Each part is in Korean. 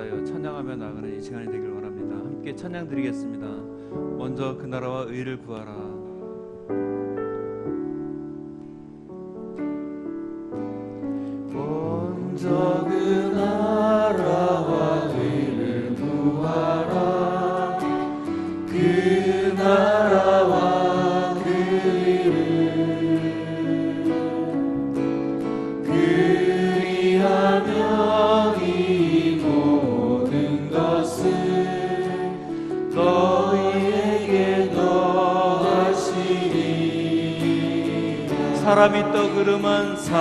위하여 찬양하며 나가는 이 시간이 되길 원합니다. 함께 찬양 드리겠습니다. 먼저 그 나라와 의를 구하라. 먼저 그 나라와 의를 구하라. 그 나라와 그 의를 그리하면 이 모든 것을 너희에게 더하시리. 사람이 떡으로만 살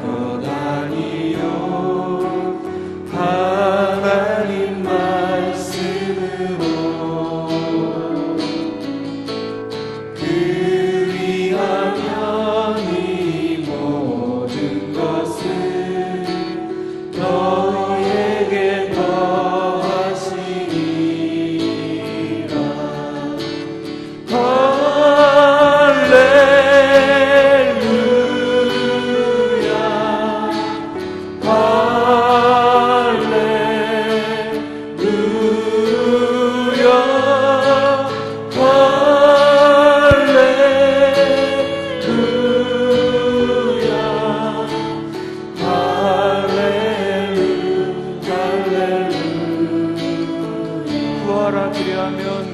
것 아니요 하나님 말씀으로 그리하면 이 모든 것을 너희에게 더하시리라. 구하라 그리하면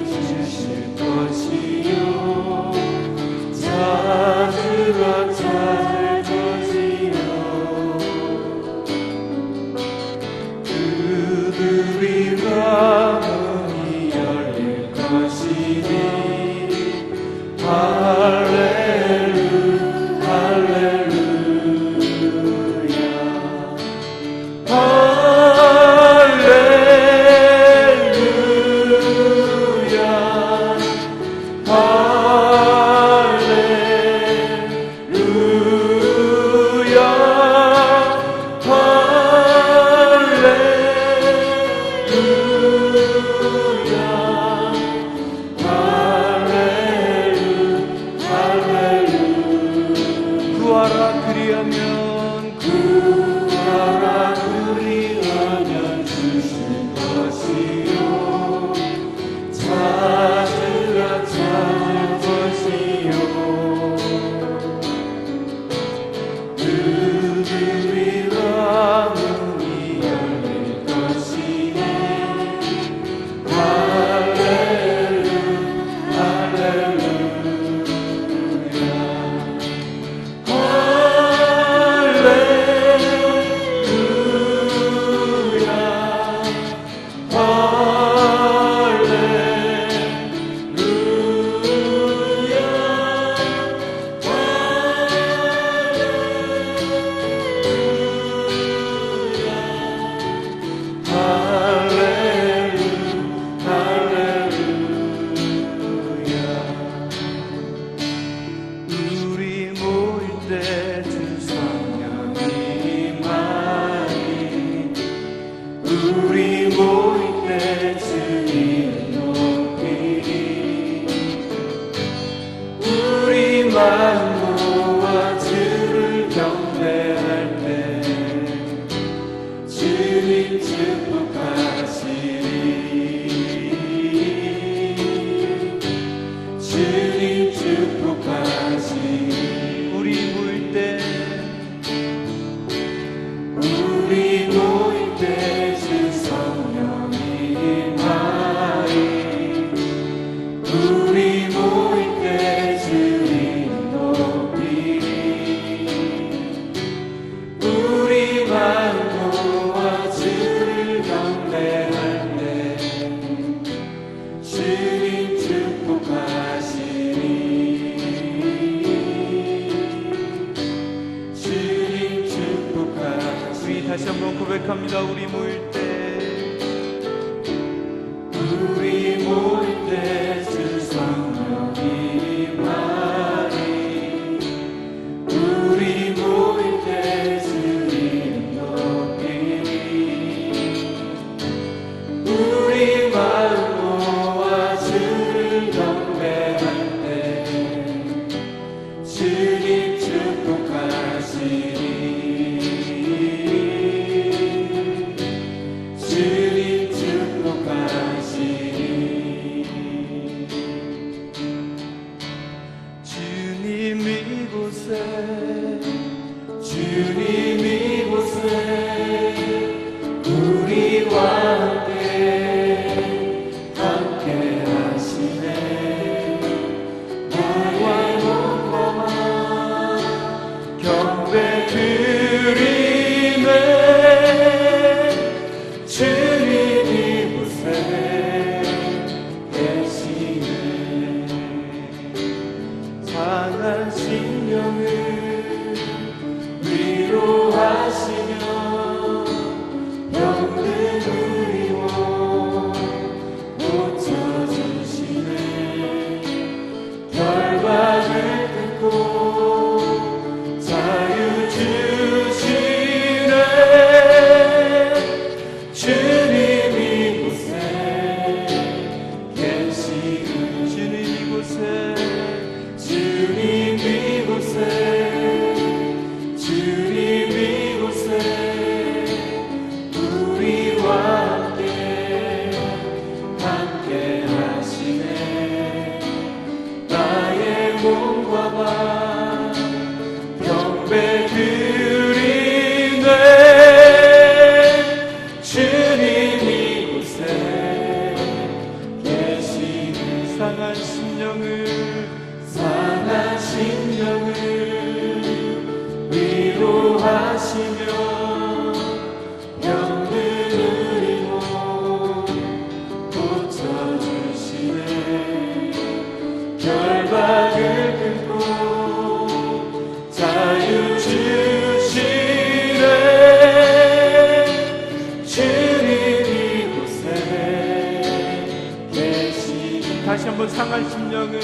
주실 것이요 찾으라 찾을 것이요 두드리라 문이 열릴 것이니 할렐루야 구하라 그리하면 주실 것이요 찾으라 찾을 것이요 두드리라 문이 열릴 것이니 우리 모일 때 주님 높이리. 우리 마음 모아 주를 경배할 때 주님 축복하시리. 주님 축복하시리. 우리 모일 때 우리 모일 때 주님 높이리. 우리 마음 모아 주를 경배할 때 주님 축복하시리. 주님 축복하시리. 우리 다시 한번 고백합니다. 우리 모일 때 우리 모일 때 주 성령이 임하리. 우리 모일 때 주님 높이리. 우리 마음 모아 주를 경배할 때 주님 상한 심령을 위로하시며 병든 우리 몸 고쳐주시네. 결박을 끊고 자유 주시네. 주님 이곳에 계시니. 다시 한번 상한 심령을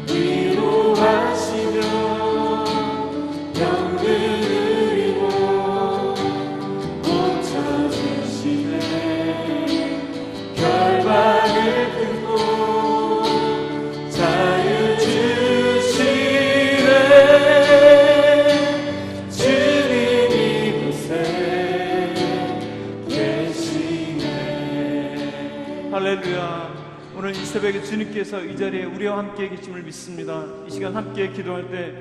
위로하시며 병든 우리 몸 고쳐주시네. 결박을 끊고 자유 주시네. 주님 이곳에 계시네. 할렐루야. 오늘 이 새벽에 주님께서 이 자리에 우리와 함께 계심을 믿습니다. 이 시간 함께 기도할 때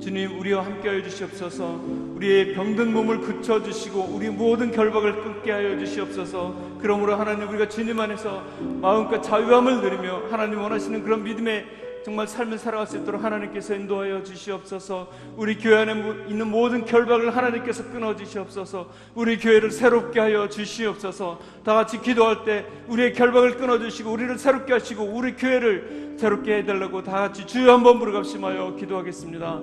주님 우리와 함께 하여 주시옵소서. 우리의 병든 몸을 고쳐주시고 우리 모든 결박을 끊게 하여 주시옵소서. 그러므로 하나님 우리가 주님 안에서 마음껏 자유함을 누리며 하나님 원하시는 그런 믿음의 정말 삶을 살아갈 수 있도록 하나님께서 인도하여 주시옵소서. 우리 교회 안에 있는 모든 결박을 하나님께서 끊어주시옵소서. 우리 교회를 새롭게 하여 주시옵소서. 다 같이 기도할 때 우리의 결박을 끊어주시고 우리를 새롭게 하시고 우리 교회를 새롭게 해달라고 다 같이 주여 한번 부르갑심하여 기도하겠습니다.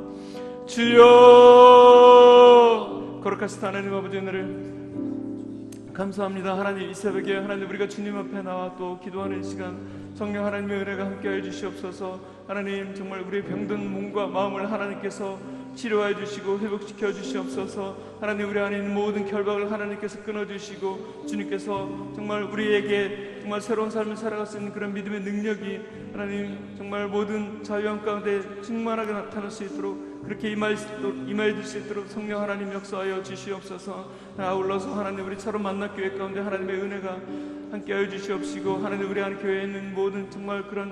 주여. 거룩하시다 하나님 아버지, 은혜를 감사합니다. 하나님 이 새벽에 하나님 우리가 주님 앞에 나와 또 기도하는 시간 성령 하나님의 은혜가 함께하여 주시옵소서. 하나님 정말 우리의 병든 몸과 마음을 하나님께서 치료하여 주시고 회복시켜 주시옵소서. 하나님 우리 안에 있는 모든 결박을 하나님께서 끊어주시고 주님께서 정말 우리에게 정말 새로운 삶을 살아갈 수 있는 그런 믿음의 능력이 하나님 정말 모든 자유함 가운데 충만하게 나타날 수 있도록 그렇게 임하여 줄 수 있도록 성령 하나님 역사하여 주시옵소서. 아울러서 하나님 우리처럼 만난 교회 가운데 하나님의 은혜가 함께하여 주시옵시고 하나님 우리 안에 교회에 있는 모든 정말 그런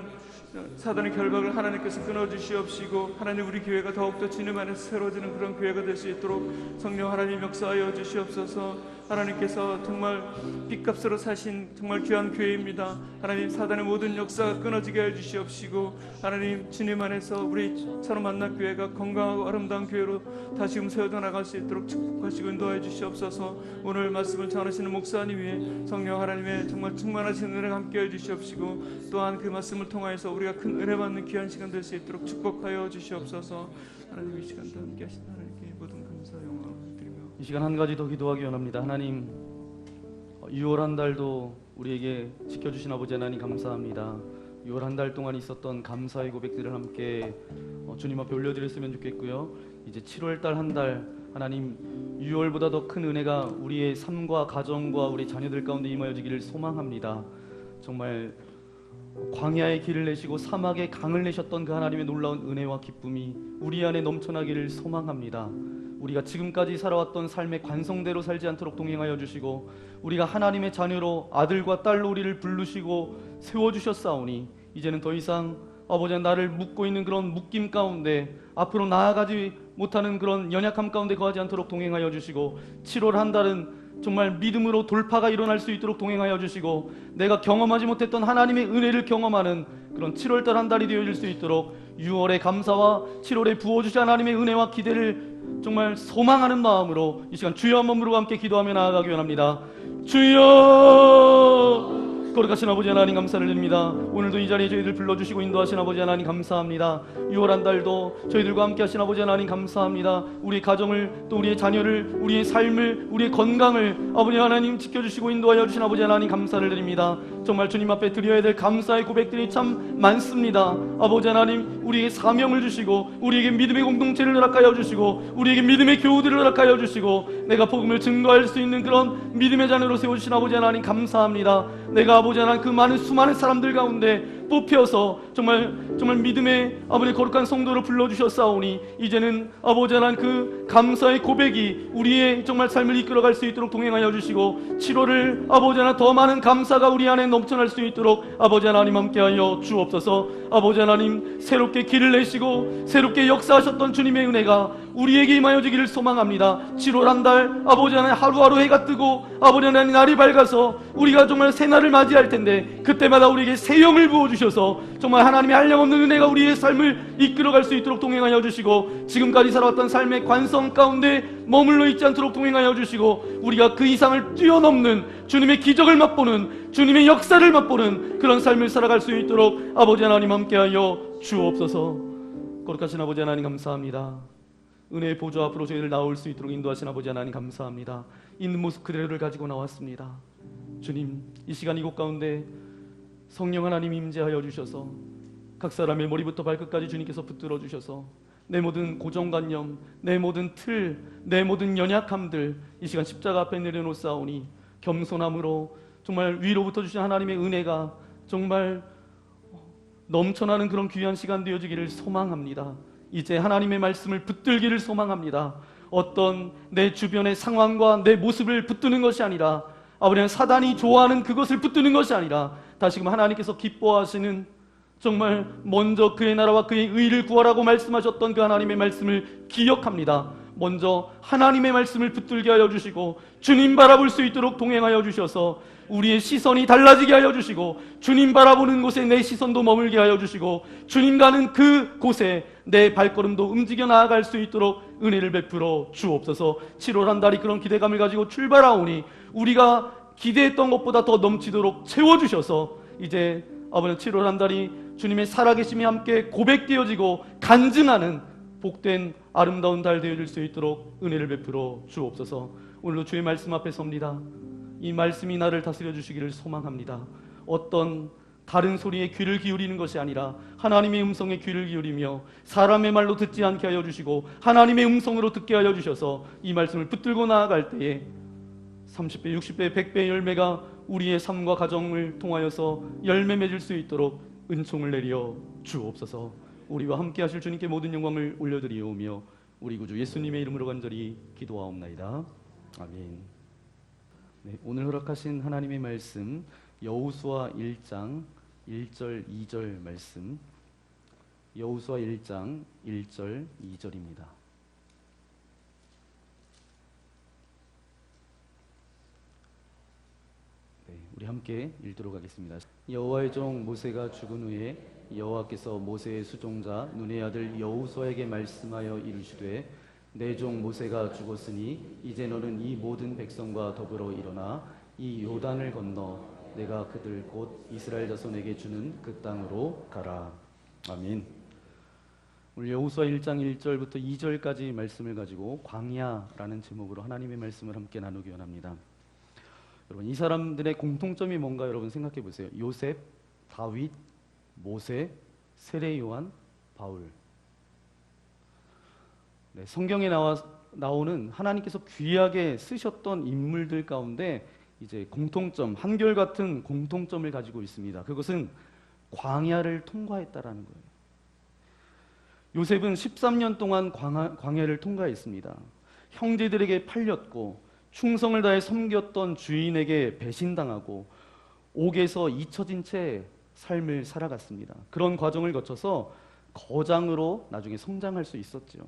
사단의 결박을 하나님께서 끊어주시옵시고 하나님 우리 교회가 더욱더 주님 안에서 새로워지는 그런 교회가 될 수 있도록 성령 하나님 역사하여 주시옵소서. 하나님께서 정말 빚값으로 사신 정말 귀한 교회입니다. 하나님 사단의 모든 역사가 끊어지게 해주시옵시고 하나님 주님 안에서 우리처럼 만난 교회가 건강하고 아름다운 교회로 다시금 세워져 나갈 수 있도록 축복하시고 인도하여 주시옵소서. 오늘 말씀을 전하시는 목사님 위에 성령 하나님의 정말 충만하신 은혜가 함께해 주시옵시고 또한 그 말씀을 통하여서 우리가 큰 은혜 받는 귀한 시간 될 수 있도록 축복하여 주시옵소서. 하나님 이 시간도 함께 하신 하나님께 모든 감사 영광 드리며 이 시간 한 가지 더 기도하기 원합니다. 하나님 6월 한 달도 우리에게 지켜주신 아버지 하나님 감사합니다. 6월 한 달 동안 있었던 감사의 고백들을 함께 주님 앞에 올려드렸으면 좋겠고요. 이제 7월 달 한 달 하나님 6월보다 더 큰 은혜가 우리의 삶과 가정과 우리 자녀들 가운데 임하여지기를 소망합니다. 정말 광야의 길을 내시고 사막의 강을 내셨던 그 하나님의 놀라운 은혜와 기쁨이 우리 안에 넘쳐나기를 소망합니다. 우리가 지금까지 살아왔던 삶의 관성대로 살지 않도록 동행하여 주시고 우리가 하나님의 자녀로 아들과 딸로 우리를 부르시고 세워주셨사오니 이제는 더 이상 아버지 나를 묶고 있는 그런 묶임 가운데 앞으로 나아가지 못하는 그런 연약함 가운데 거하지 않도록 동행하여 주시고 7월 한 달은 정말 믿음으로 돌파가 일어날 수 있도록 동행하여 주시고 내가 경험하지 못했던 하나님의 은혜를 경험하는 그런 7월달 한 달이 되어질 수 있도록 6월의 감사와 7월에 부어주신 하나님의 은혜와 기대를 정말 소망하는 마음으로 이 시간 주여 한번 부르고 함께 기도하며 나아가기 원합니다. 주여 거룩하신 아버지 하나님 감사를 드립니다. 오늘도 이 자리에 저희들 불러주시고 인도하신 아버지 하나님 감사합니다. 6월 한 달도 저희들과 함께 하신 아버지 하나님 감사합니다. 우리 가정을 또 우리의 자녀를 우리의 삶을 우리의 건강을 아버지 하나님 지켜주시고 인도하여 주신 아버지 하나님 감사를 드립니다. 정말 주님 앞에 드려야 될 감사의 고백들이 참 많습니다. 아버지 하나님 우리에게 사명을 주시고 우리에게 믿음의 공동체를 허락하여 주시고 우리에게 믿음의 교우들을 허락하여 주시고 내가 복음을 증거할 수 있는 그런 믿음의 자녀로 세워주신 아버지 하나님 감사합니다. 내가 아버지 하나님 그 많은 수많은 사람들 가운데 뽑혀서 정말 믿음의 아버지 거룩한 성도로 불러주셨사오니 이제는 아버지 하나님 그 감사의 고백이 우리의 정말 삶을 이끌어갈 수 있도록 동행하여 주시고 7월을 아버지 하나님 더 많은 감사가 우리 안에 넘쳐날 수 있도록 아버지 하나님 함께하여 주옵소서. 아버지 하나님 새롭게 길을 내시고 새롭게 역사하셨던 주님의 은혜가 우리에게 임하여 주기를 소망합니다. 7월 한 달 아버지 하나님 하루하루 해가 뜨고 아버지 하나님 날이 밝아서 우리가 정말 새날을 맞이할 텐데 그때마다 우리에게 새 영을 부어주셔서 정말 하나님의 한량없는 은혜가 우리의 삶을 이끌어갈 수 있도록 동행하여 주시고 지금까지 살아왔던 삶의 관성 가운데 머물러 있지 않도록 동행하여 주시고 우리가 그 이상을 뛰어넘는 주님의 기적을 맛보는 주님의 역사를 맛보는 그런 삶을 살아갈 수 있도록 아버지 하나님 함께하여 주옵소서. 거룩하신 아버지 하나님 감사합니다. 은혜의 보좌 앞으로 저희를 나올 수 있도록 인도하신 아버지 하나님 감사합니다. 있는 모습 그대로를 가지고 나왔습니다. 주님, 이 시간 이곳 가운데 성령 하나님 임재하여 주셔서 각 사람의 머리부터 발끝까지 주님께서 붙들어 주셔서 내 모든 고정관념, 내 모든 틀, 내 모든 연약함들 이 시간 십자가 앞에 내려놓사오니 겸손함으로 정말 위로부터 주신 하나님의 은혜가 정말 넘쳐나는 그런 귀한 시간 되어지기를 소망합니다. 이제 하나님의 말씀을 붙들기를 소망합니다. 어떤 내 주변의 상황과 내 모습을 붙드는 것이 아니라 아버지 사단이 좋아하는 그것을 붙드는 것이 아니라 다시금 하나님께서 기뻐하시는 정말 먼저 그의 나라와 그의 의를 구하라고 말씀하셨던 그 하나님의 말씀을 기억합니다. 먼저 하나님의 말씀을 붙들게 하여 주시고 주님 바라볼 수 있도록 동행하여 주셔서 우리의 시선이 달라지게 하여 주시고 주님 바라보는 곳에 내 시선도 머물게 하여 주시고 주님 가는 그 곳에 내 발걸음도 움직여 나아갈 수 있도록 은혜를 베풀어 주옵소서. 7월 한 달이 그런 기대감을 가지고 출발하오니 우리가 기대했던 것보다 더 넘치도록 채워주셔서 이제 아버지 7월 한 달이 주님의 살아계심이 함께 고백되어지고 간증하는 복된 아름다운 달 되어질 수 있도록 은혜를 베풀어 주옵소서. 오늘도 주의 말씀 앞에 섭니다. 이 말씀이 나를 다스려 주시기를 소망합니다. 어떤 다른 소리에 귀를 기울이는 것이 아니라 하나님의 음성에 귀를 기울이며 사람의 말로 듣지 않게 하여 주시고 하나님의 음성으로 듣게 하여 주셔서 이 말씀을 붙들고 나아갈 때에 30배, 60배, 100배의 열매가 우리의 삶과 가정을 통하여서 열매 맺을 수 있도록 은총을 내려 주옵소서. 우리와 함께 하실 주님께 모든 영광을 올려드리오며 우리 구주 예수님의 이름으로 간절히 기도하옵나이다. 아멘. 네, 오늘 허락하신 하나님의 말씀 여호수아 1장 1절 2절 말씀, 여호수아 1장 1절 2절입니다. 네, 우리 함께 읽도록 하겠습니다. 여호와의 종 모세가 죽은 후에 여호와께서 모세의 수종자 눈의 아들 여호수아에게 말씀하여 이르시되 내 종 모세가 죽었으니 이제 너는 이 모든 백성과 더불어 일어나 이 요단을 건너 내가 그들 곧 이스라엘 자손에게 주는 그 땅으로 가라. 아멘. 오늘 여호수아 1장 1절부터 2절까지 말씀을 가지고 광야라는 제목으로 하나님의 말씀을 함께 나누기 원합니다. 여러분, 이 사람들의 공통점이 뭔가 여러분 생각해 보세요. 요셉, 다윗, 모세, 세례 요한, 바울. 네, 성경에 나오는 하나님께서 귀하게 쓰셨던 인물들 가운데 이제 공통점, 한결같은 공통점을 가지고 있습니다. 그것은 광야를 통과했다라는 거예요. 요셉은 13년 동안 광야를 통과했습니다. 형제들에게 팔렸고 충성을 다해 섬겼던 주인에게 배신당하고 옥에서 잊혀진 채 삶을 살아갔습니다. 그런 과정을 거쳐서 거장으로 나중에 성장할 수 있었죠.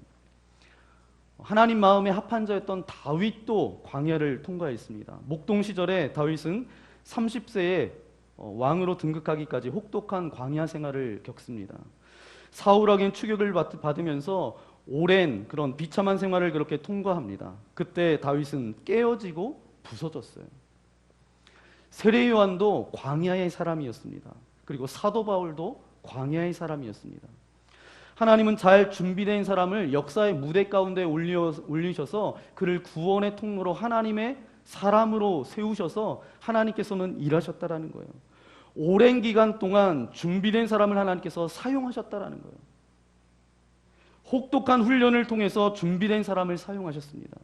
하나님 마음에 합한 자였던 다윗도 광야를 통과했습니다. 목동 시절에 다윗은 30세에 왕으로 등극하기까지 혹독한 광야 생활을 겪습니다. 사울에게 추격을 받으면서 오랜 그런 비참한 생활을 그렇게 통과합니다. 그때 다윗은 깨어지고 부서졌어요. 세례 요한도 광야의 사람이었습니다. 그리고 사도 바울도 광야의 사람이었습니다. 하나님은 잘 준비된 사람을 역사의 무대 가운데 올리셔서 그를 구원의 통로로 하나님의 사람으로 세우셔서 하나님께서는 일하셨다라는 거예요. 오랜 기간 동안 준비된 사람을 하나님께서 사용하셨다라는 거예요. 혹독한 훈련을 통해서 준비된 사람을 사용하셨습니다.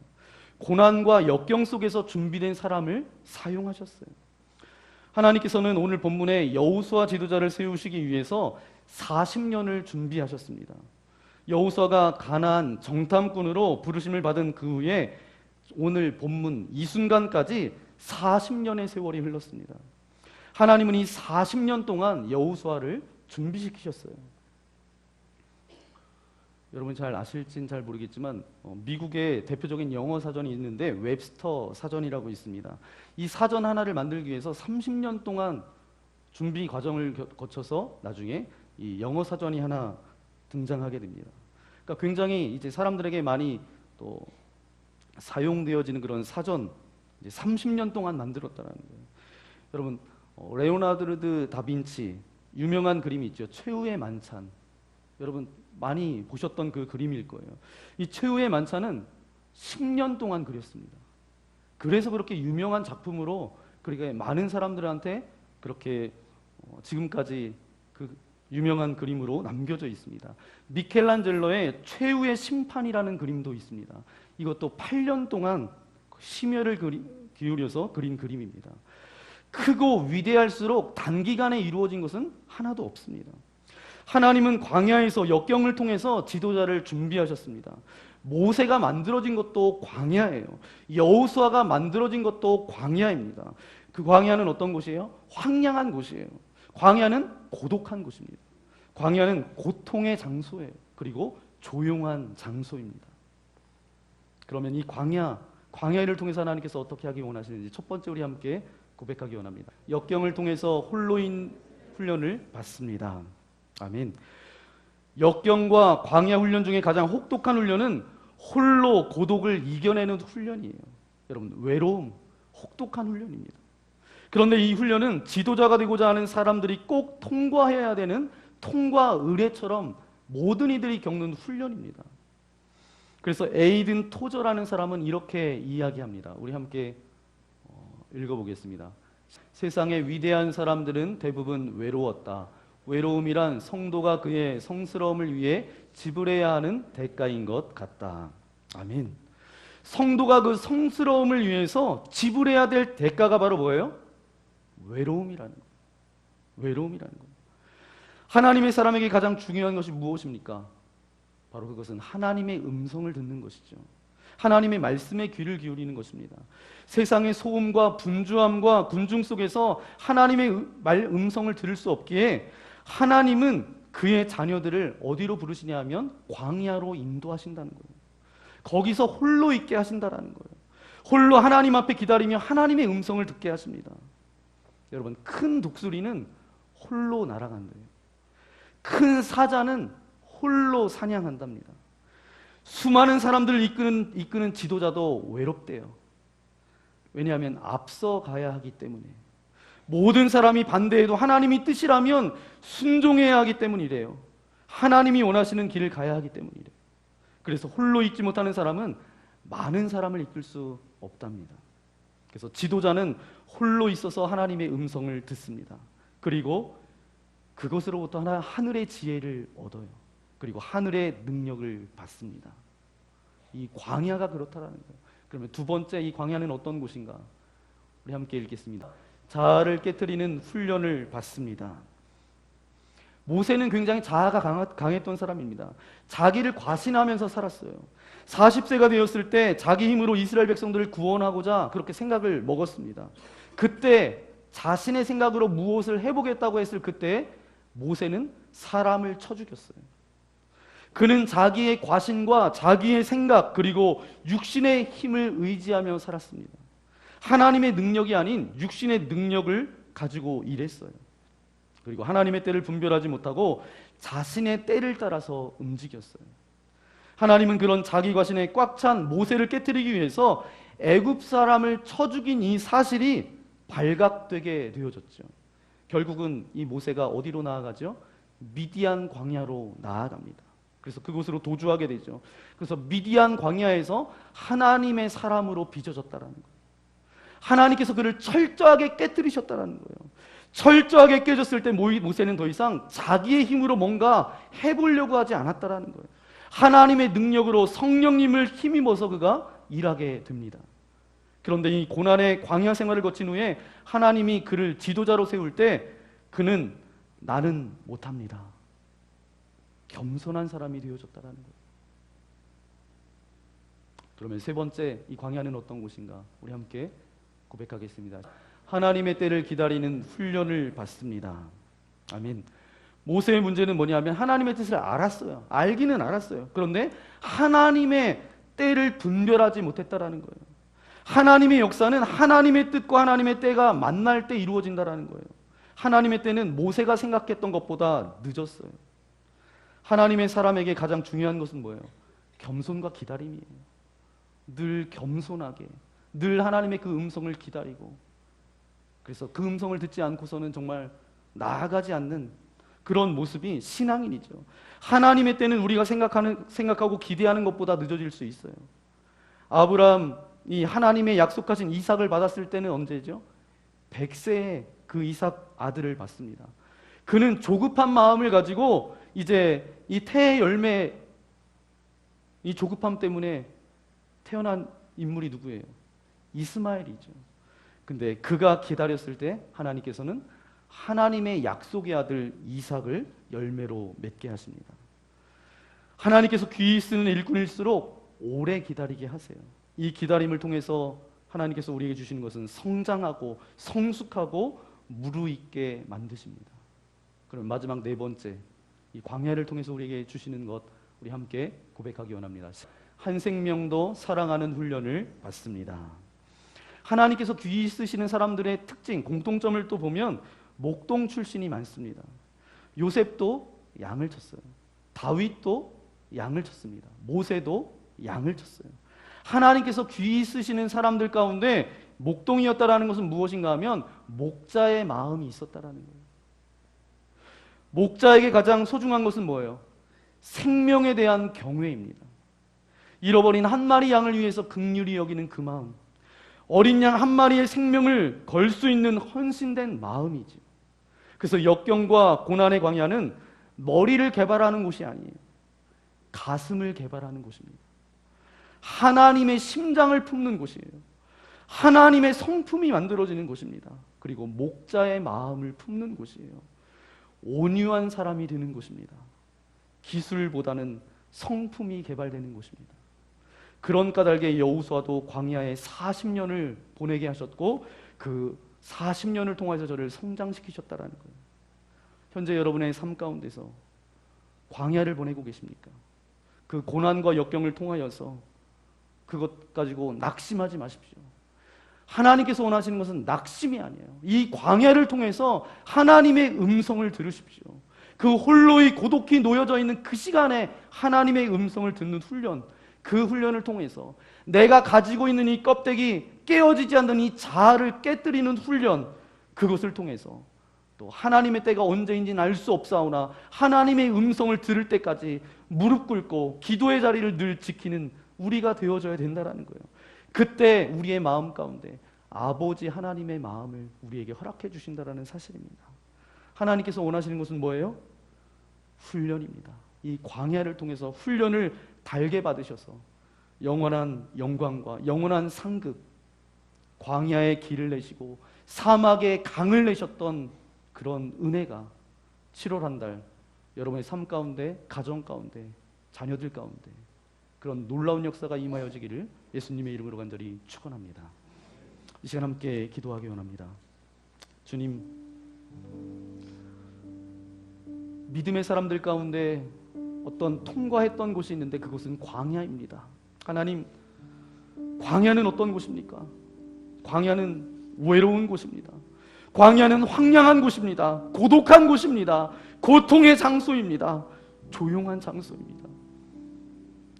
고난과 역경 속에서 준비된 사람을 사용하셨어요. 하나님께서는 오늘 본문에 여호수아 지도자를 세우시기 위해서 40년을 준비하셨습니다. 여호수아가 가나안 정탐꾼으로 부르심을 받은 그 후에 오늘 본문 이 순간까지 40년의 세월이 흘렀습니다. 하나님은 이 40년 동안 여호수아를 준비시키셨어요. 여러분 잘 아실진 잘 모르겠지만 미국의 대표적인 영어 사전이 있는데 웹스터 사전이라고 있습니다. 이 사전 하나를 만들기 위해서 30년 동안 준비 과정을 거쳐서 나중에 이 영어 사전이 하나 등장하게 됩니다. 그러니까 굉장히 이제 사람들에게 많이 또 사용되어지는 그런 사전, 이제 30년 동안 만들었다는 거예요. 여러분 레오나르도 다빈치 유명한 그림이 있죠. 최후의 만찬. 여러분 많이 보셨던 그 그림일 거예요. 이 최후의 만찬은 10년 동안 그렸습니다. 그래서 그렇게 유명한 작품으로 그렇게 많은 사람들한테 그렇게 지금까지 그 유명한 그림으로 남겨져 있습니다. 미켈란젤로의 최후의 심판이라는 그림도 있습니다. 이것도 8년 동안 심혈을 기울여서 그린 그림입니다. 크고 위대할수록 단기간에 이루어진 것은 하나도 없습니다. 하나님은 광야에서 역경을 통해서 지도자를 준비하셨습니다. 모세가 만들어진 것도 광야예요. 여호수아가 만들어진 것도 광야입니다. 그 광야는 어떤 곳이에요? 황량한 곳이에요. 광야는 고독한 곳입니다. 광야는 고통의 장소예요. 그리고 조용한 장소입니다. 그러면 이 광야를 통해서 하나님께서 어떻게 하기 원하시는지 첫 번째 우리 함께 고백하기 원합니다. 역경을 통해서 홀로인 훈련을 받습니다. 아멘. 역경과 광야 훈련 중에 가장 혹독한 훈련은 홀로 고독을 이겨내는 훈련이에요. 여러분 외로움, 혹독한 훈련입니다. 그런데 이 훈련은 지도자가 되고자 하는 사람들이 꼭 통과해야 되는 통과 의례처럼 모든 이들이 겪는 훈련입니다. 그래서 에이든 토저라는 사람은 이렇게 이야기합니다. 우리 함께 읽어보겠습니다. 세상의 위대한 사람들은 대부분 외로웠다. 외로움이란 성도가 그의 성스러움을 위해 지불해야 하는 대가인 것 같다. 아멘. 성도가 그 성스러움을 위해서 지불해야 될 대가가 바로 뭐예요? 외로움이라는 거예요. 외로움이라는 거예요. 하나님의 사람에게 가장 중요한 것이 무엇입니까? 바로 그것은 하나님의 음성을 듣는 것이죠. 하나님의 말씀에 귀를 기울이는 것입니다. 세상의 소음과 분주함과 군중 속에서 하나님의 음성을 들을 수 없기에 하나님은 그의 자녀들을 어디로 부르시냐 하면 광야로 인도하신다는 거예요. 거기서 홀로 있게 하신다라는 거예요. 홀로 하나님 앞에 기다리며 하나님의 음성을 듣게 하십니다. 여러분 큰 독수리는 홀로 날아간대요. 큰 사자는 홀로 사냥한답니다. 수많은 사람들을 이끄는 지도자도 외롭대요. 왜냐하면 앞서 가야 하기 때문에. 모든 사람이 반대해도 하나님이 뜻이라면 순종해야 하기 때문이래요. 하나님이 원하시는 길을 가야 하기 때문이래요. 그래서 홀로 있지 못하는 사람은 많은 사람을 이끌 수 없답니다. 그래서 지도자는 홀로 있어서 하나님의 음성을 듣습니다. 그리고 그것으로부터 하늘의 지혜를 얻어요. 그리고 하늘의 능력을 받습니다. 이 광야가 그렇다라는 거예요. 그러면 두 번째 이 광야는 어떤 곳인가? 우리 함께 읽겠습니다. 자아를 깨트리는 훈련을 받습니다. 모세는 굉장히 자아가 강했던 사람입니다. 자기를 과신하면서 살았어요. 40세가 되었을 때 자기 힘으로 이스라엘 백성들을 구원하고자 그렇게 생각을 먹었습니다. 그때 자신의 생각으로 무엇을 해보겠다고 했을 그때 모세는 사람을 쳐 죽였어요. 그는 자기의 과신과 자기의 생각 그리고 육신의 힘을 의지하며 살았습니다. 하나님의 능력이 아닌 육신의 능력을 가지고 일했어요. 그리고 하나님의 때를 분별하지 못하고 자신의 때를 따라서 움직였어요. 하나님은 그런 자기 과신에 꽉 찬 모세를 깨트리기 위해서 애굽 사람을 쳐 죽인 이 사실이 발각되게 되어졌죠. 결국은 이 모세가 어디로 나아가죠? 미디안 광야로 나아갑니다. 그래서 그곳으로 도주하게 되죠. 그래서 미디안 광야에서 하나님의 사람으로 빚어졌다라는 거예요. 하나님께서 그를 철저하게 깨뜨리셨다라는 거예요. 철저하게 깨졌을 때 모세는 더 이상 자기의 힘으로 뭔가 해보려고 하지 않았다라는 거예요. 하나님의 능력으로 성령님을 힘입어서 그가 일하게 됩니다. 그런데 이 고난의 광야 생활을 거친 후에 하나님이 그를 지도자로 세울 때 그는 나는 못합니다. 겸손한 사람이 되어졌다라는 거예요. 그러면 세 번째, 이 광야는 어떤 곳인가? 우리 함께 고백하겠습니다. 하나님의 때를 기다리는 훈련을 받습니다. 아멘. 모세의 문제는 뭐냐면 하나님의 뜻을 알았어요. 알기는 알았어요. 그런데 하나님의 때를 분별하지 못했다라는 거예요. 하나님의 역사는 하나님의 뜻과 하나님의 때가 만날 때 이루어진다라는 거예요. 하나님의 때는 모세가 생각했던 것보다 늦었어요. 하나님의 사람에게 가장 중요한 것은 뭐예요? 겸손과 기다림이에요. 늘 겸손하게, 늘 하나님의 그 음성을 기다리고, 그래서 그 음성을 듣지 않고서는 정말 나아가지 않는 그런 모습이 신앙인이죠. 하나님의 때는 우리가 생각하고 기대하는 것보다 늦어질 수 있어요. 아브라함이 하나님의 약속하신 이삭을 받았을 때는 언제죠? 100세에 그 이삭 아들을 받습니다. 그는 조급한 마음을 가지고 이제 이 태의 열매, 이 조급함 때문에 태어난 인물이 누구예요? 이스마엘이죠. 근데 그가 기다렸을 때 하나님께서는 하나님의 약속의 아들 이삭을 열매로 맺게 하십니다. 하나님께서 귀히 쓰는 일꾼일수록 오래 기다리게 하세요. 이 기다림을 통해서 하나님께서 우리에게 주시는 것은 성장하고 성숙하고 무르익게 만드십니다. 그럼 마지막 네 번째, 이 광야를 통해서 우리에게 주시는 것, 우리 함께 고백하기 원합니다. 한 생명도 사랑하는 훈련을 받습니다. 하나님께서 귀히 쓰시는 사람들의 특징, 공통점을 또 보면 목동 출신이 많습니다. 요셉도 양을 쳤어요. 다윗도 양을 쳤습니다. 모세도 양을 쳤어요. 하나님께서 귀히 쓰시는 사람들 가운데 목동이었다라는 것은 무엇인가 하면 목자의 마음이 있었다라는 거예요. 목자에게 가장 소중한 것은 뭐예요? 생명에 대한 경외입니다. 잃어버린 한 마리 양을 위해서 긍휼히 여기는 그 마음, 어린 양 한 마리의 생명을 걸 수 있는 헌신된 마음이지. 그래서 역경과 고난의 광야는 머리를 개발하는 곳이 아니에요. 가슴을 개발하는 곳입니다. 하나님의 심장을 품는 곳이에요. 하나님의 성품이 만들어지는 곳입니다. 그리고 목자의 마음을 품는 곳이에요. 온유한 사람이 되는 곳입니다. 기술보다는 성품이 개발되는 곳입니다. 그런 까닭에 여호수아도 광야에 40년을 보내게 하셨고 그 40년을 통해서 저를 성장시키셨다라는 거예요. 현재 여러분의 삶 가운데서 광야를 보내고 계십니까? 그 고난과 역경을 통하여서 그것 가지고 낙심하지 마십시오. 하나님께서 원하시는 것은 낙심이 아니에요. 이 광야를 통해서 하나님의 음성을 들으십시오. 그 홀로이 고독히 놓여져 있는 그 시간에 하나님의 음성을 듣는 훈련, 그 훈련을 통해서 내가 가지고 있는 이 껍데기, 깨어지지 않는 이 자아를 깨뜨리는 훈련, 그것을 통해서 또 하나님의 때가 언제인지는 알 수 없사오나 하나님의 음성을 들을 때까지 무릎 꿇고 기도의 자리를 늘 지키는 우리가 되어져야 된다는 거예요. 그때 우리의 마음 가운데 아버지 하나님의 마음을 우리에게 허락해 주신다는 사실입니다. 하나님께서 원하시는 것은 뭐예요? 훈련입니다. 이 광야를 통해서 훈련을 달게 받으셔서 영원한 영광과 영원한 상급, 광야의 길을 내시고 사막의 강을 내셨던 그런 은혜가 7월 한 달 여러분의 삶 가운데, 가정 가운데, 자녀들 가운데 그런 놀라운 역사가 임하여지기를 예수님의 이름으로 간절히 축원합니다. 이 시간 함께 기도하기 원합니다. 주님, 믿음의 사람들 가운데 어떤 통과했던 곳이 있는데 그곳은 광야입니다. 하나님, 광야는 어떤 곳입니까? 광야는 외로운 곳입니다. 광야는 황량한 곳입니다. 고독한 곳입니다. 고통의 장소입니다. 조용한 장소입니다.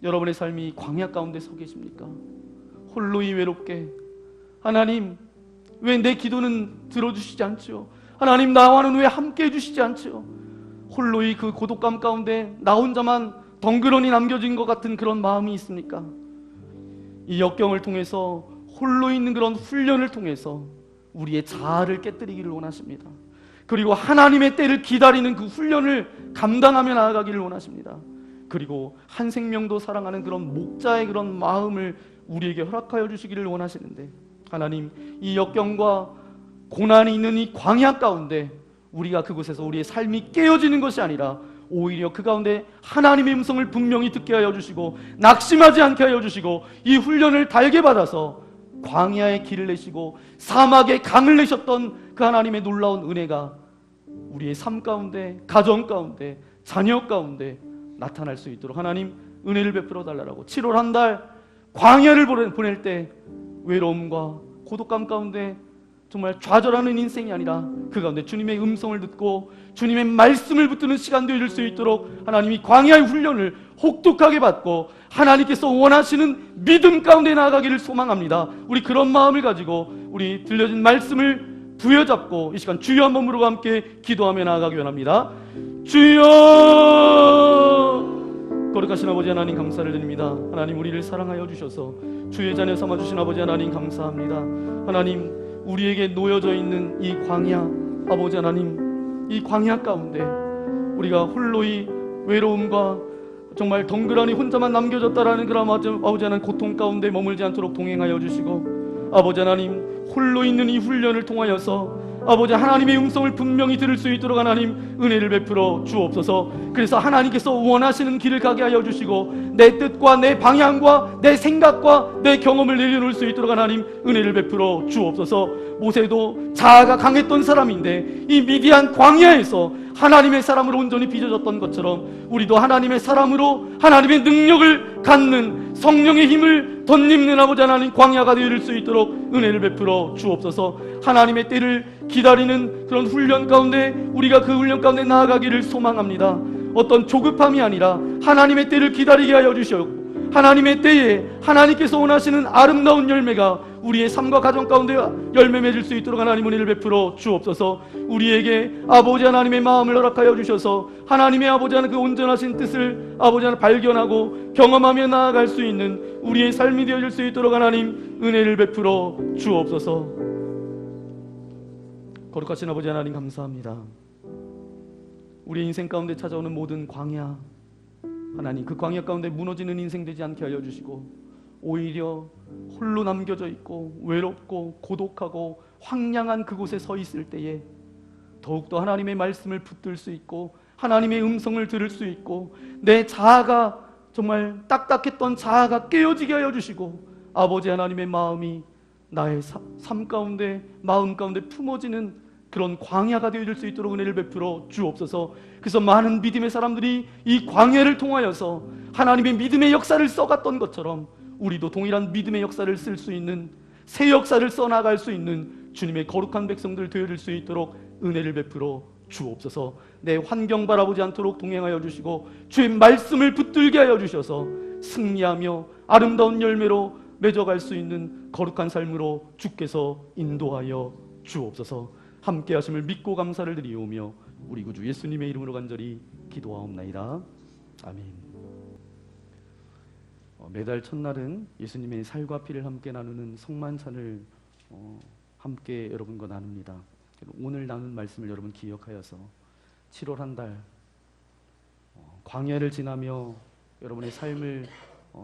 여러분의 삶이 광야 가운데 서 계십니까? 홀로이 외롭게, 하나님 왜 내 기도는 들어주시지 않죠? 하나님 나와는 왜 함께 해주시지 않죠? 홀로이 그 고독감 가운데 나 혼자만 덩그러니 남겨진 것 같은 그런 마음이 있습니까? 이 역경을 통해서 홀로 있는 그런 훈련을 통해서 우리의 자아를 깨뜨리기를 원하십니다. 그리고 하나님의 때를 기다리는 그 훈련을 감당하며 나아가기를 원하십니다. 그리고 한 생명도 사랑하는 그런 목자의 그런 마음을 우리에게 허락하여 주시기를 원하시는데 하나님, 이 역경과 고난이 있는 이 광야 가운데 우리가 그곳에서 우리의 삶이 깨어지는 것이 아니라 오히려 그 가운데 하나님의 음성을 분명히 듣게 하여 주시고 낙심하지 않게 하여 주시고 이 훈련을 달게 받아서 광야의 길을 내시고 사막의 강을 내셨던 그 하나님의 놀라운 은혜가 우리의 삶 가운데, 가정 가운데, 자녀 가운데 나타날 수 있도록 하나님 은혜를 베풀어 달라고. 7월 한 달 광야를 보낼 때 외로움과 고독감 가운데 정말 좌절하는 인생이 아니라 그 가운데 주님의 음성을 듣고 주님의 말씀을 붙드는 시간도 이룰 수 있도록 하나님이 광야의 훈련을 혹독하게 받고 하나님께서 원하시는 믿음 가운데 나아가기를 소망합니다. 우리 그런 마음을 가지고 우리 들려진 말씀을 부여잡고 이 시간 주여 한번 부르고 함께 기도하며 나아가기 원합니다. 주여! 거룩하신 아버지 하나님 감사를 드립니다. 하나님 우리를 사랑하여 주셔서 주의 자녀 삼아주신 아버지 하나님 감사합니다. 하나님 우리에게 놓여져 있는 이 광야, 아버지 하나님 이 광야 가운데 우리가 홀로이 외로움과 정말 덩그러니 혼자만 남겨졌다라는 그런 아버지 하나님 고통 가운데 머물지 않도록 동행하여 주시고 아버지 하나님 홀로 있는 이 훈련을 통하여서 아버지 하나님의 음성을 분명히 들을 수 있도록 하나님 은혜를 베풀어 주옵소서. 그래서 하나님께서 원하시는 길을 가게 하여 주시고 내 뜻과 내 방향과 내 생각과 내 경험을 내려놓을 수 있도록 하나님 은혜를 베풀어 주옵소서. 모세도 자아가 강했던 사람인데 이 미디안 광야에서 하나님의 사람으로 온전히 빚어졌던 것처럼 우리도 하나님의 사람으로 하나님의 능력을 갖는 성령의 힘을 덧입는 아버지 하나님 광야가 되어질 수 있도록 은혜를 베풀어 주옵소서. 하나님의 때를 기다리는 그런 훈련 가운데 우리가 그 훈련 가운데 나아가기를 소망합니다. 어떤 조급함이 아니라 하나님의 때를 기다리게 하여 주시옵고 하나님의 때에 하나님께서 원하시는 아름다운 열매가 우리의 삶과 가정 가운데 열매 맺을 수 있도록 하나님 은혜를 베풀어 주옵소서. 우리에게 아버지 하나님의 마음을 허락하여 주셔서 하나님의 아버지 하나님 그 온전하신 뜻을 아버지 하나님 발견하고 경험하며 나아갈 수 있는 우리의 삶이 되어질 수 있도록 하나님 은혜를 베풀어 주옵소서. 거룩하신 아버지 하나님 감사합니다. 우리 인생 가운데 찾아오는 모든 광야 하나님 그 광야 가운데 무너지는 인생 되지 않게 하여 주시고 오히려 홀로 남겨져 있고 외롭고 고독하고 황량한 그곳에 서 있을 때에 더욱더 하나님의 말씀을 붙들 수 있고 하나님의 음성을 들을 수 있고 내 자아가 정말 딱딱했던 자아가 깨어지게 하여 주시고 아버지 하나님의 마음이 나의 삶 가운데 마음 가운데 품어지는 그런 광야가 되어질 수 있도록 은혜를 베풀어 주옵소서. 그래서 많은 믿음의 사람들이 이 광야를 통하여서 하나님의 믿음의 역사를 써갔던 것처럼 우리도 동일한 믿음의 역사를 쓸 수 있는 새 역사를 써나갈 수 있는 주님의 거룩한 백성들 되어질 수 있도록 은혜를 베풀어 주옵소서. 내 환경 바라보지 않도록 동행하여 주시고 주의 말씀을 붙들게 하여 주셔서 승리하며 아름다운 열매로 맺어갈 수 있는 거룩한 삶으로 주께서 인도하여 주옵소서. 함께 하심을 믿고 감사를 드리오며 우리 구주 예수님의 이름으로 간절히 기도하옵나이다. 아멘. 매달 첫날은 예수님의 살과 피를 함께 나누는 성만찬을 함께 여러분과 나눕니다. 오늘 나눈 말씀을 여러분 기억하여서 7월 한 달 광야를 지나며 여러분의 삶을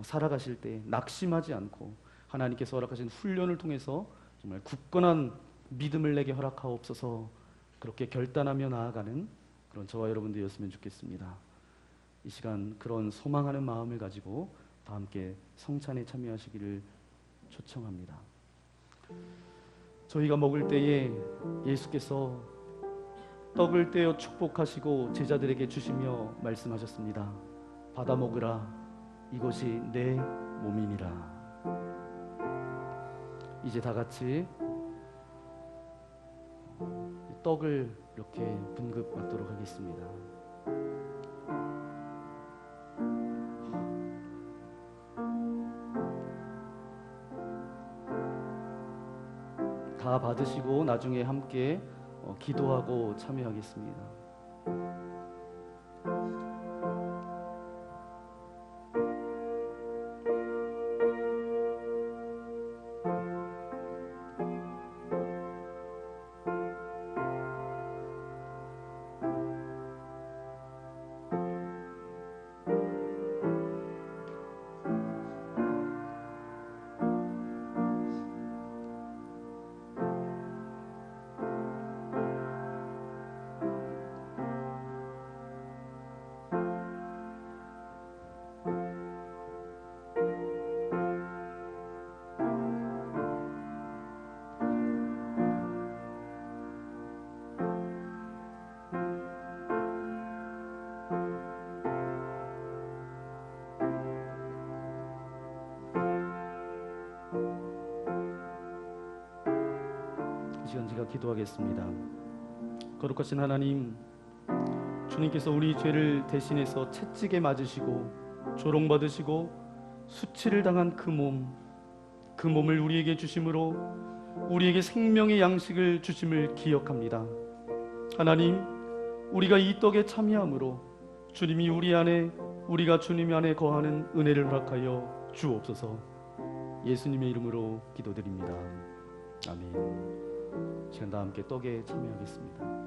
살아가실 때 낙심하지 않고 하나님께서 허락하신 훈련을 통해서 정말 굳건한 믿음을 내게 허락하옵소서. 그렇게 결단하며 나아가는 그런 저와 여러분 되었으면 좋겠습니다. 이 시간 그런 소망하는 마음을 가지고 다 함께 성찬에 참여하시기를 초청합니다. 저희가 먹을 때에 예수께서 떡을 떼어 축복하시고 제자들에게 주시며 말씀하셨습니다. 받아 먹으라, 이것이 내 몸이니라. 이제 다 같이 떡을 이렇게 분급받도록 하겠습니다. 다 받으시고 나중에 함께 기도하고 참여하겠습니다. 시간 제가 기도하겠습니다. 거룩하신 하나님, 주님께서 우리 죄를 대신해서 채찍에 맞으시고 조롱받으시고 수치를 당한 그 몸을 우리에게 주심으로 우리에게 생명의 양식을 주심을 기억합니다. 하나님, 우리가 이 떡에 참여함으로 주님이 우리 안에, 우리가 주님 안에 거하는 은혜를 허락하여 주옵소서. 예수님의 이름으로 기도드립니다. 아멘. 시간 다 함께 떡에 참여하겠습니다.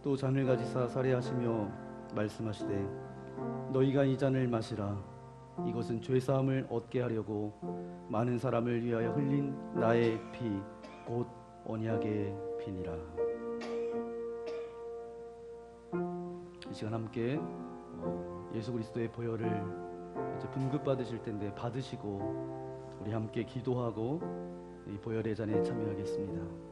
또 잔을 가지사 살해하시며 말씀하시되 너희가 이 잔을 마시라. 이것은 죄사함을 얻게 하려고 많은 사람을 위하여 흘린 나의 피 곧 언약의 피니라. 이 시간 함께 예수 그리스도의 보혈을 이제 분급 받으실 텐데 받으시고 우리 함께 기도하고 이 보혈의 잔에 참여하겠습니다.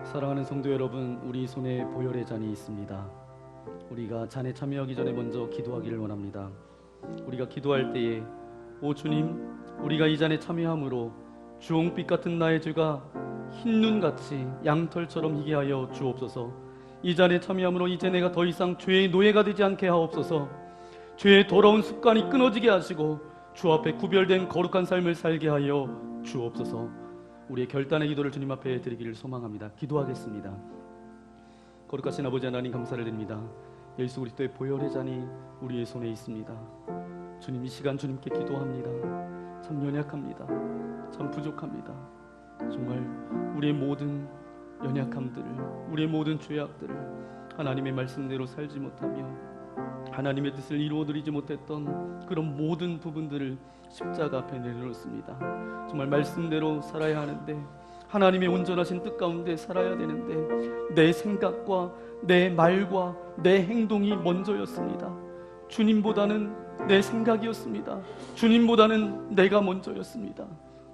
사랑하는 성도 여러분, 우리 손에 보혈의 잔이 있습니다. 우리가 잔에 참여하기 전에 먼저 기도하기를 원합니다. 우리가 기도할 때에 오 주님, 우리가 이 잔에 참여함으로 주홍빛 같은 나의 죄가 흰눈같이 양털처럼 희게 하여 주옵소서. 이 잔에 참여함으로 이제 내가 더 이상 죄의 노예가 되지 않게 하옵소서. 죄의 더러운 습관이 끊어지게 하시고 주 앞에 구별된 거룩한 삶을 살게 하여 주옵소서. 우리의 결단의 기도를 주님 앞에 드리기를 소망합니다. 기도하겠습니다. 거룩하신 아버지 하나님, 감사를 드립니다. 예수 그리스도의 보혈의 잔이 우리의 손에 있습니다. 주님, 이 시간 주님께 기도합니다. 참 연약합니다. 참 부족합니다. 정말 우리의 모든 연약함들을, 우리의 모든 죄악들을 하나님의 말씀대로 살지 못하며 하나님의 뜻을 이루어드리지 못했던 그런 모든 부분들을 십자가 앞에 내려놓습니다. 정말 말씀대로 살아야 하는데, 하나님의 온전하신 뜻 가운데 살아야 되는데 내 생각과 내 말과 내 행동이 먼저였습니다. 주님보다는 내 생각이었습니다. 주님보다는 내가 먼저였습니다.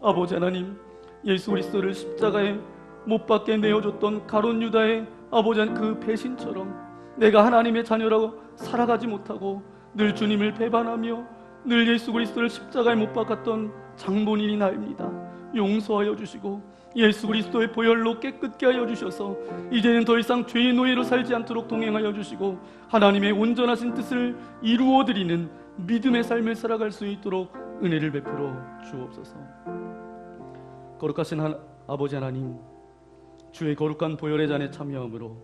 아버지 하나님, 예수 그리스도를 십자가에 못 박게 내어줬던 가룟 유다의 아버지 그 배신처럼 내가 하나님의 자녀라고 살아가지 못하고 늘 주님을 배반하며 늘 예수 그리스도를 십자가에 못 박았던 장본인이 나입니다. 용서하여 주시고 예수 그리스도의 보혈로 깨끗게 하여 주셔서 이제는 더 이상 죄의 노예로 살지 않도록 동행하여 주시고 하나님의 온전하신 뜻을 이루어드리는 믿음의 삶을 살아갈 수 있도록 은혜를 베풀어 주옵소서. 거룩하신 아버지 하나님, 주의 거룩한 보혈의 잔에 참여함으로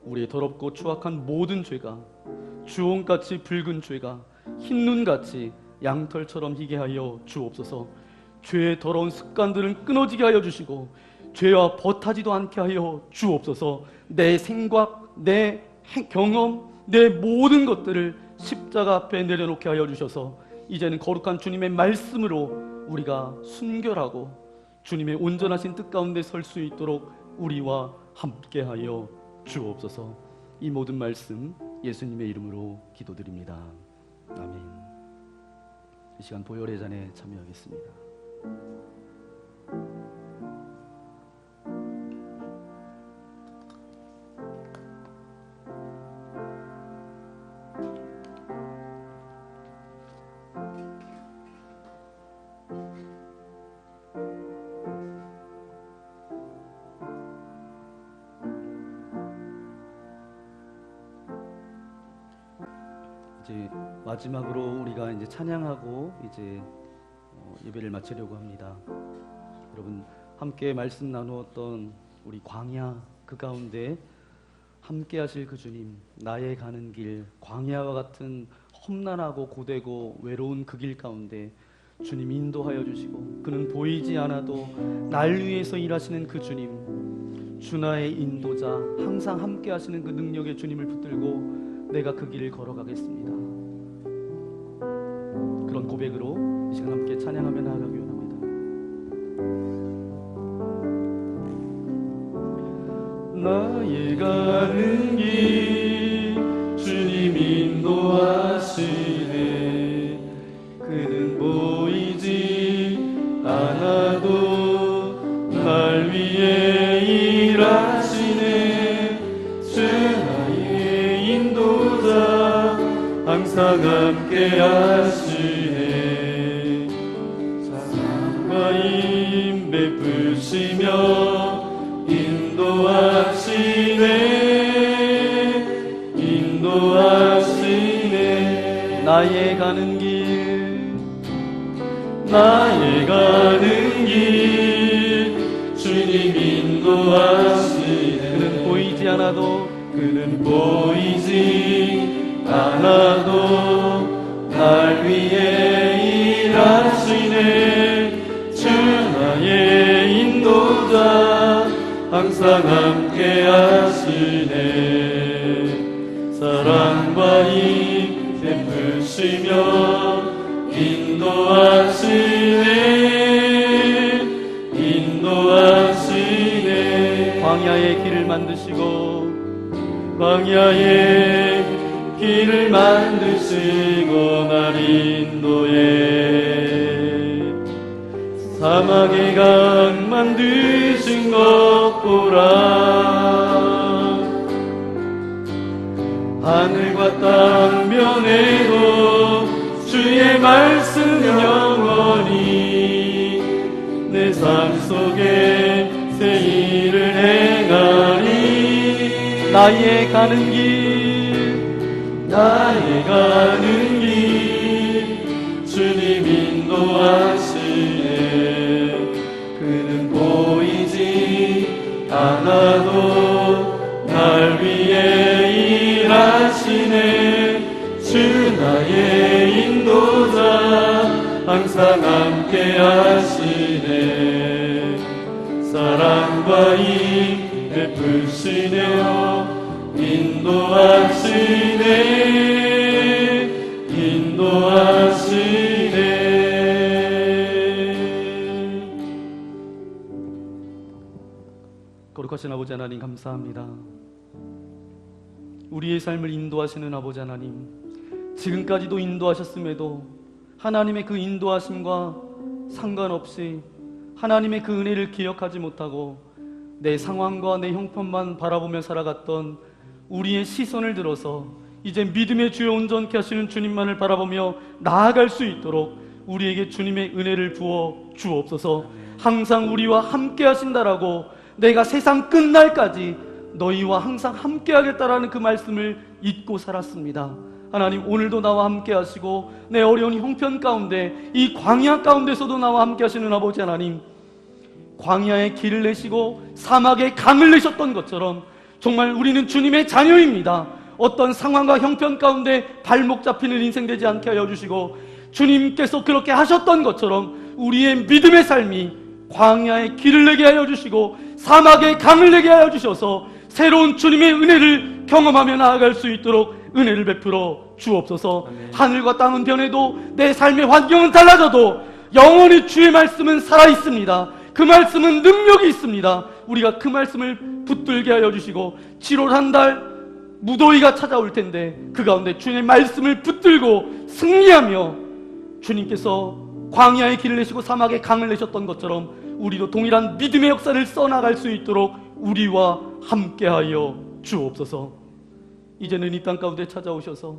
우리의 더럽고 추악한 모든 죄가, 주홍같이 붉은 죄가 흰눈같이 양털처럼 희게 하여 주옵소서. 죄의 더러운 습관들은 끊어지게 하여 주시고 죄와 버타지도 않게 하여 주옵소서. 내 생각, 내 경험, 내 모든 것들을 십자가 앞에 내려놓게 하여 주셔서 이제는 거룩한 주님의 말씀으로 우리가 순결하고 주님의 온전하신 뜻 가운데 설 수 있도록 우리와 함께 하여 주옵소서. 이 모든 말씀 예수님의 이름으로 기도드립니다. 아멘. 이 시간 보혈의 잔에 참여하겠습니다. 이제 마지막으로 우리가 이제 찬양하고 이제 예배를 마치려고 합니다. 여러분 함께 말씀 나누었던 우리 광야 그 가운데 함께 하실 그 주님, 나의 가는 길, 광야와 같은 험난하고 고되고 외로운 그 길 가운데 주님 인도하여 주시고, 그는 보이지 않아도 날 위해서 일하시는 그 주님, 주 나의 인도자, 항상 함께 하시는 그 능력의 주님을 붙들고 내가 그 길을 걸어가겠습니다. 그런 고백으로 이 시간 함께 찬양하며 나아가기 원합니다. 나의 가는 길 주님 인도하시네. 그는 보이지 않아도 날 위해 일하시네. 주 나의 인도자, 항상 함께 하시네. 사랑과 힘 베푸시며 인도하시네. 인도하시네. 나의 가는 길, 나의 가는 길 주님 인도하시네. 그는 보이지 않아도, 그는 보이지 않아도 날 위해 일하시네. 주 나의 인도자, 항상 함께 하시네. 사랑과 힘 베푸시며 인도하시네. 인도하시네. 광야의 길을 만드시고, 광야의 길을 만드시고 날 인도해. 사막의 강 만드신 것 보라. 하늘과 땅 면에도 주의 말씀 영원히 내 삶 속에 새 일을 행하리. 나의 가는 길, 나의 가는 길 주님 인도하시네. 그는 보이지 않아도 날 위해 일하시네. 주 나의 인도자, 항상 함께 하시네. 사랑과 힘 베푸시네요. 인도하시네. 인도하시네. 거룩하신 아버지 하나님, 감사합니다. 우리의 삶을 인도하시는 아버지 하나님, 지금까지도 인도하셨음에도 하나님의 그 인도하심과 상관없이 하나님의 그 은혜를 기억하지 못하고 내 상황과 내 형편만 바라보며 살아갔던 우리의 시선을 들어서 이제 믿음의 주여 온전케 하시는 주님만을 바라보며 나아갈 수 있도록 우리에게 주님의 은혜를 부어 주옵소서. 항상 우리와 함께 하신다라고, 내가 세상 끝날까지 너희와 항상 함께 하겠다라는 그 말씀을 잊고 살았습니다. 하나님, 오늘도 나와 함께 하시고 내 어려운 형편 가운데, 이 광야 가운데서도 나와 함께 하시는 아버지 하나님, 광야에 길을 내시고 사막에 강을 내셨던 것처럼 정말 우리는 주님의 자녀입니다. 어떤 상황과 형편 가운데 발목 잡히는 인생 되지 않게 하여 주시고, 주님께서 그렇게 하셨던 것처럼 우리의 믿음의 삶이 광야에 길을 내게 하여 주시고 사막에 강을 내게 하여 주셔서 새로운 주님의 은혜를 경험하며 나아갈 수 있도록 은혜를 베풀어 주옵소서. 아멘. 하늘과 땅은 변해도 내 삶의 환경은 달라져도 영원히 주의 말씀은 살아있습니다. 그 말씀은 능력이 있습니다. 우리가 그 말씀을 붙들게 하여 주시고, 7월 한 달 무더위가 찾아올 텐데 그 가운데 주님의 말씀을 붙들고 승리하며 주님께서 광야의 길을 내시고 사막의 강을 내셨던 것처럼 우리도 동일한 믿음의 역사를 써나갈 수 있도록 우리와 함께하여 주옵소서. 이제는 이 땅 가운데 찾아오셔서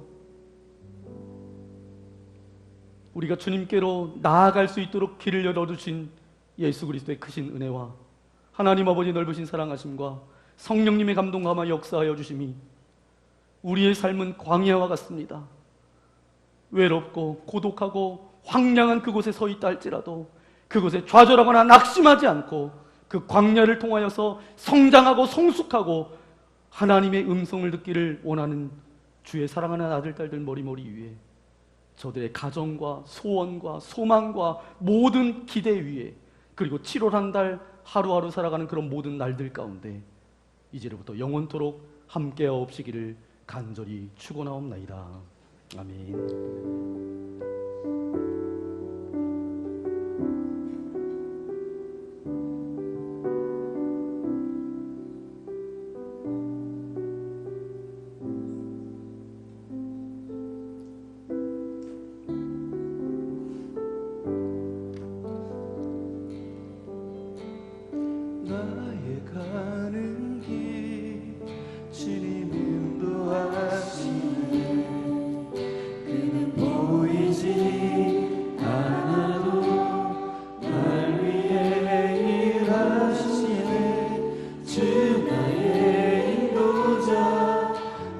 우리가 주님께로 나아갈 수 있도록 길을 열어주신 예수 그리스도의 크신 은혜와 하나님 아버지 넓으신 사랑하심과 성령님의 감동감화 역사하여 주심이 우리의 삶은 광야와 같습니다. 외롭고 고독하고 황량한 그곳에 서 있다 할지라도 그곳에 좌절하거나 낙심하지 않고 그 광야를 통하여서 성장하고 성숙하고 하나님의 음성을 듣기를 원하는 주의 사랑하는 아들 딸들 머리머리 위에 저들의 가정과 소원과 소망과 모든 기대 위에 그리고 7월 한 달 하루하루 살아가는 그런 모든 날들 가운데 이제로부터 영원토록 함께하옵시기를 간절히 축원하옵나이다. 아멘. 나의 가는 길 주님 인도하시네. 그는 보이지 않아도 날 위해 일하시네. 주 나의 인도자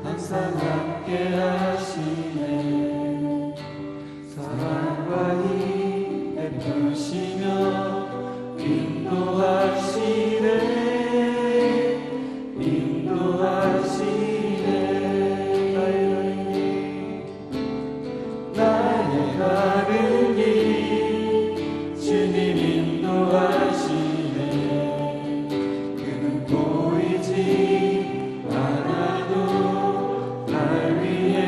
항상 함께 하시네. 사랑과 힘 베푸시며 인도하시네. 인도하시네. 나의 가는 길 주님 인도하시네. 그는 보이지 않아도 날 위해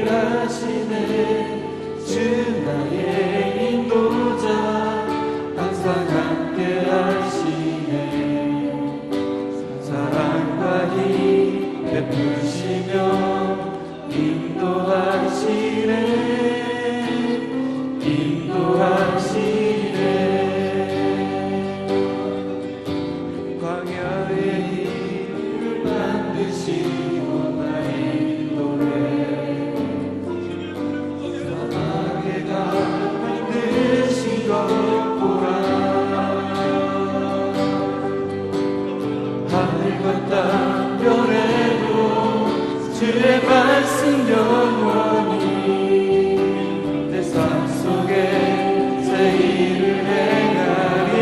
일하시네. 주 나의 인도자 항상 함께 하시네. 사랑과 힘 베푸시며 인도하시네. 인도하시네. 광야의 힘을 만드시고 날 인도해. 사막의 강 만드신 것 하늘과 땅 별에도 주의 말씀 영원히 내 삶 속에 새 일을 행하리.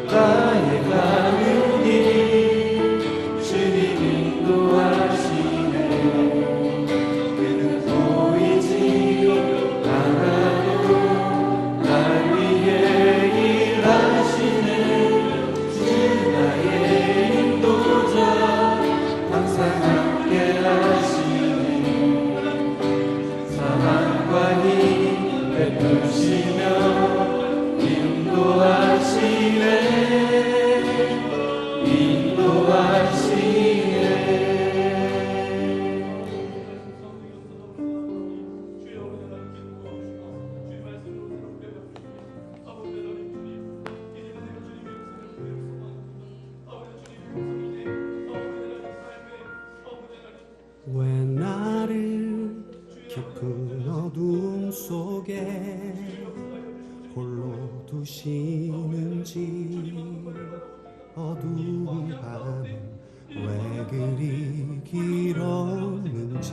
나의 가는 길 주님 인도하시네. 그는 보이지 않아도 날 위해 일하시네. 주 나의 인도자 항상 함께 하시네. 사랑과 힘 베푸시며 인도하시네. 인도하시네. 왜 나를 깊은 어둠 속에 홀로 두시는지, 어두운 밤은 왜 그리 길었는지